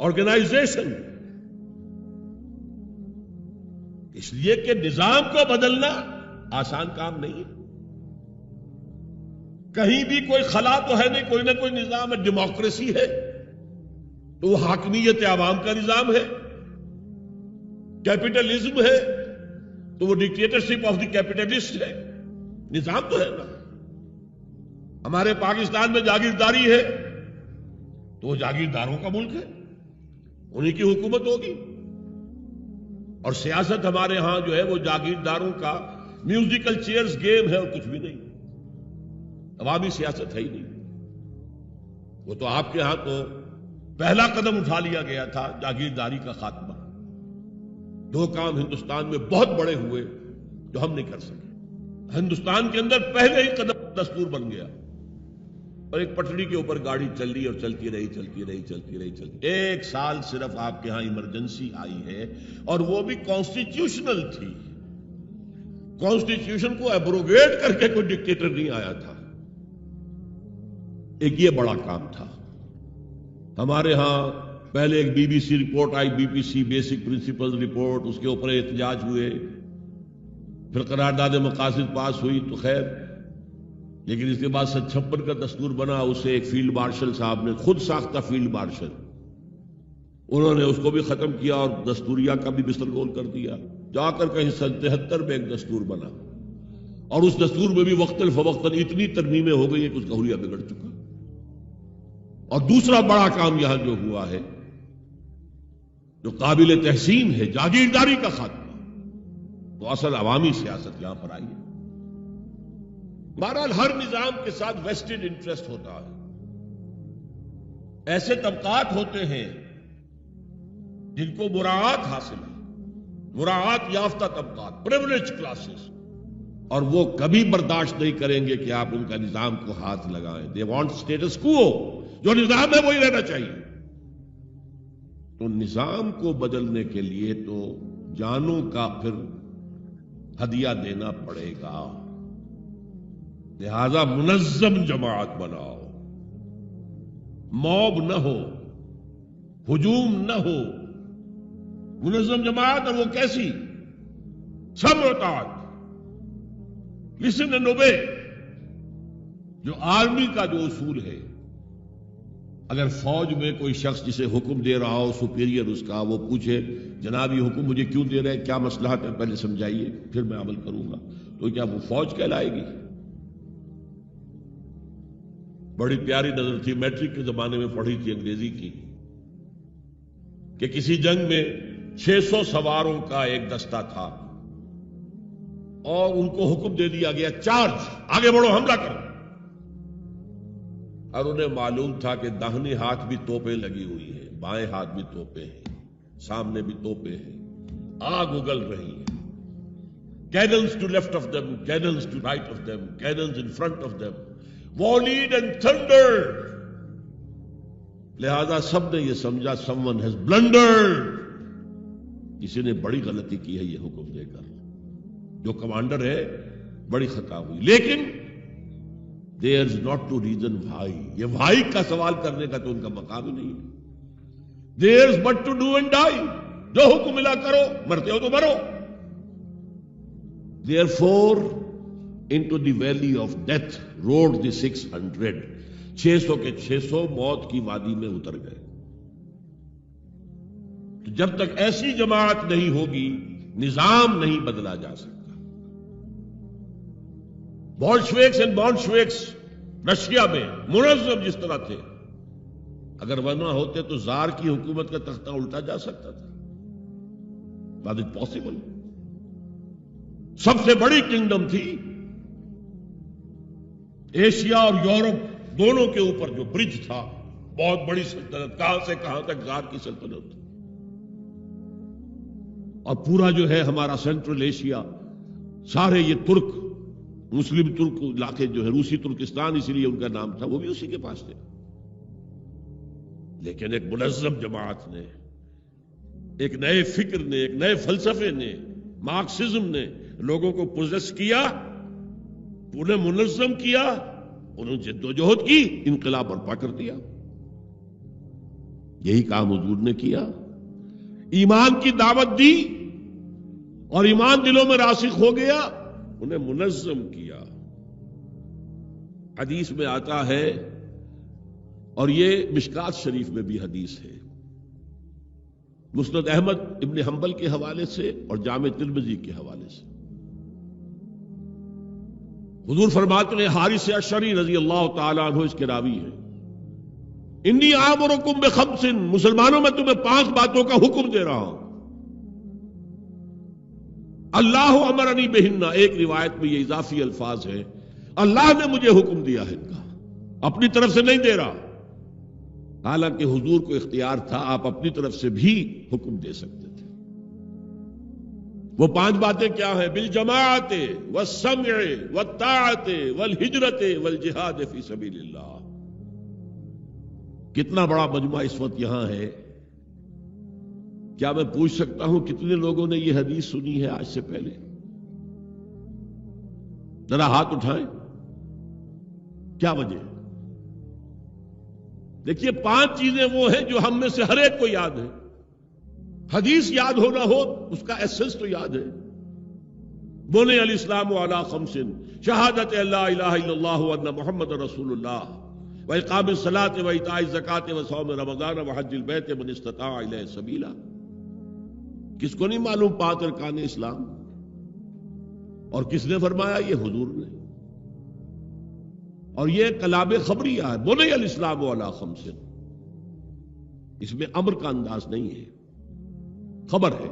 Organization. اس لیے کہ نظام کو بدلنا آسان کام نہیں ہے. کہیں بھی کوئی خلا تو ہے نہیں، کوئی نہ کوئی نظام ہے. ڈیموکریسی ہے تو وہ حاکمیت عوام کا نظام ہے. کیپٹلزم ہے تو وہ ڈکٹیٹرشپ آف دی کیپٹلسٹ ہے. نظام تو ہے نا. ہمارے پاکستان میں جاگیرداری ہے تو وہ جاگیرداروں کا ملک ہے، انہی کی حکومت ہوگی. اور سیاست ہمارے ہاں جو ہے وہ جاگیرداروں کا میوزیکل چیئرز گیم ہے اور کچھ بھی نہیں. عوامی سیاست ہے ہی نہیں. وہ تو آپ کے ہاں تو پہلا قدم اٹھا لیا گیا تھا جاگیرداری کا خاتمہ. 2 کام ہندوستان میں بہت بڑے ہوئے جو ہم نہیں کر سکے. ہندوستان کے اندر پہلے ہی قدم دستور بن گیا اور ایک پٹڑی کے اوپر گاڑی چل رہی اور چلتی رہی. 1 سال صرف آپ کے ہاں ایمرجنسی آئی ہے اور وہ بھی کانسٹیٹیوشنل تھی. کانسٹیٹیوشن کو ایبروگیٹ کر کے کوئی ڈکٹیٹر نہیں آیا تھا. ایک یہ بڑا کام تھا. ہمارے ہاں پہلے ایک بی بی سی رپورٹ آئی، B P C basic principle report, اس کے اوپر احتجاج ہوئے، پھر قرارداد مقاصد پاس ہوئی تو خیر. لیکن اس کے بعد 56 کا دستور بنا. اسے ایک فیلڈ مارشل صاحب نے، خود ساختہ فیلڈ مارشل، انہوں نے اس کو بھی ختم کیا اور دستوریہ کا بھی بستر گول کر دیا. جا کر کہیں 73 میں ایک دستور بنا اور اس دستور میں بھی وقتاً فوقتاً اتنی ترمیمیں ہو گئی کہ اس کا حلیہ بگڑ چکا. اور دوسرا بڑا کام یہاں جو ہوا ہے جو قابل تحسین ہے، جاگیرداری کا خاتمہ، تو اصل عوامی سیاست یہاں پر آئی ہے. بہرحال ہر نظام کے ساتھ ویسٹڈ انٹرسٹ ہوتا ہے. ایسے طبقات ہوتے ہیں جن کو مراعات حاصل ہے، مراعات یافتہ طبقات، پریولیج کلاسز، اور وہ کبھی برداشت نہیں کریں گے کہ آپ ان کا نظام کو ہاتھ لگائیں. دے وانٹ اسٹیٹس کوو، جو نظام ہے وہی رہنا چاہیے. تو نظام کو بدلنے کے لیے تو جانوں کا پھر ہدیہ دینا پڑے گا. لہذا منظم جماعت بناؤ، موب نہ ہو، ہجوم نہ ہو. منظم جماعت، اور وہ کیسی؟ سمع و اطاعت، لسن اینڈ اوبے. جو آرمی کا جو اصول ہے، اگر فوج میں کوئی شخص جسے حکم دے رہا ہو، سپیریئر اس کا، وہ پوچھے جناب یہ حکم مجھے کیوں دے رہے ہیں، کیا مصلحت ہے، پہلے سمجھائیے پھر میں عمل کروں گا، تو کیا وہ فوج کہلائے گی؟ بڑی پیاری نظر تھی، میٹرک کے زمانے میں پڑھی تھی انگریزی کی، کہ کسی جنگ میں 600 سواروں کا ایک دستہ تھا اور ان کو حکم دے دیا گیا چارج، آگے بڑھو، حملہ کرو. اور انہیں معلوم تھا کہ داہنے ہاتھ بھی توپیں لگی ہوئی ہیں، بائیں ہاتھ بھی توپیں ہیں، سامنے بھی توپیں ہیں، آگ اگل رہی ہے. Cannons to left of them, cannons to right of them, cannons in front of them, volleyed and thundered. لہذا سب نے یہ سمجھا someone has blundered، کسی نے بڑی غلطی کی ہے یہ حکم دے کر، جو کمانڈر ہے بڑی خطا ہوئی. لیکن there is not to reason why، یہ why کا سوال کرنے کا تو ان کا مقام ہی نہیں ہے. there is but to do and die، جو حکم ملا کرو، مرتے ہو تو مرو. therefore into the valley of death rode the 600، 600 کے 600 موت کی وادی میں اتر گئے. تو جب تک ایسی جماعت نہیں ہوگی نظام نہیں بدلا جا سکتا. بولشویکس اینڈ بولشویکس رشیا میں منظم جس طرح تھے، اگر وہ نہ ہوتے تو زار کی حکومت کا تختہ الٹا جا سکتا تھا. Was it possible? سب سے بڑی کنگڈم تھی ایشیا اور یورپ دونوں کے اوپر جو برج تھا، بہت بڑی سلطنت، کہاں سے کہاں تک زار کی سلطنت. اور پورا جو ہے ہمارا سینٹرل ایشیا، سارے یہ ترک، مسلم ترک علاقے جو ہے، روسی ترکستان اسی لیے ان کا نام تھا، وہ بھی اسی کے پاس تھے. لیکن ایک منظم جماعت نے، ایک نئے فکر نے، ایک نئے فلسفے نے، مارکسزم نے لوگوں کو پوزیس کیا، انہیں منظم کیا، انہوں نے جدوجہد کی، انقلاب برپا کر دیا. یہی کام حضور نے کیا، ایمان کی دعوت دی اور ایمان دلوں میں راسخ ہو گیا، انہیں منظم کیا۔ حدیث میں آتا ہے، اور یہ مشکات شریف میں بھی حدیث ہے، مسند احمد ابن حنبل کے حوالے سے اور جامع ترمذی کے حوالے سے، حضور فرماتے ہیں، حارث اشعری رضی اللہ تعالیٰ عنہ اس کے راوی ہیں، انی آمرکم بخمس، مسلمانوں میں تمہیں 5 باتوں کا حکم دے رہا ہوں، اللہ امرنی بہن، ایک روایت میں یہ اضافی الفاظ ہے، اللہ نے مجھے حکم دیا ہے ان کا، اپنی طرف سے نہیں دے رہا، حالانکہ حضور کو اختیار تھا، آپ اپنی طرف سے بھی حکم دے سکتے تھے۔ وہ 5 باتیں کیا ہیں؟ بالجماعت والسمع والطاعت والہجرت والجہاد فی سبیل اللہ۔ کتنا بڑا مجمع اس وقت یہاں ہے، کیا میں پوچھ سکتا ہوں کتنے لوگوں نے یہ حدیث سنی ہے آج سے پہلے؟ ذرا ہاتھ اٹھائیں، کیا وجہ ہے؟ دیکھیے 5 چیزیں وہ ہیں جو ہم میں سے ہر ایک کو یاد ہے، حدیث یاد ہو نہ ہو اس کا ایسنس تو یاد ہے۔ بنی الاسلام علی 5، شہادت لا الہ الا اللہ وان محمد رسول اللہ، واقام الصلاۃ وایتاء الزکاۃ وصوم رمضان وحج البیت من استطاع الیہ سبیلا۔ کس کو نہیں معلوم 5 ارکان اسلام؟ اور کس نے فرمایا؟ یہ حضور نے۔ اور یہ کلام خبریہ ہے، بنی الاسلام علی 5، اس میں امر کا انداز نہیں ہے، خبر ہے۔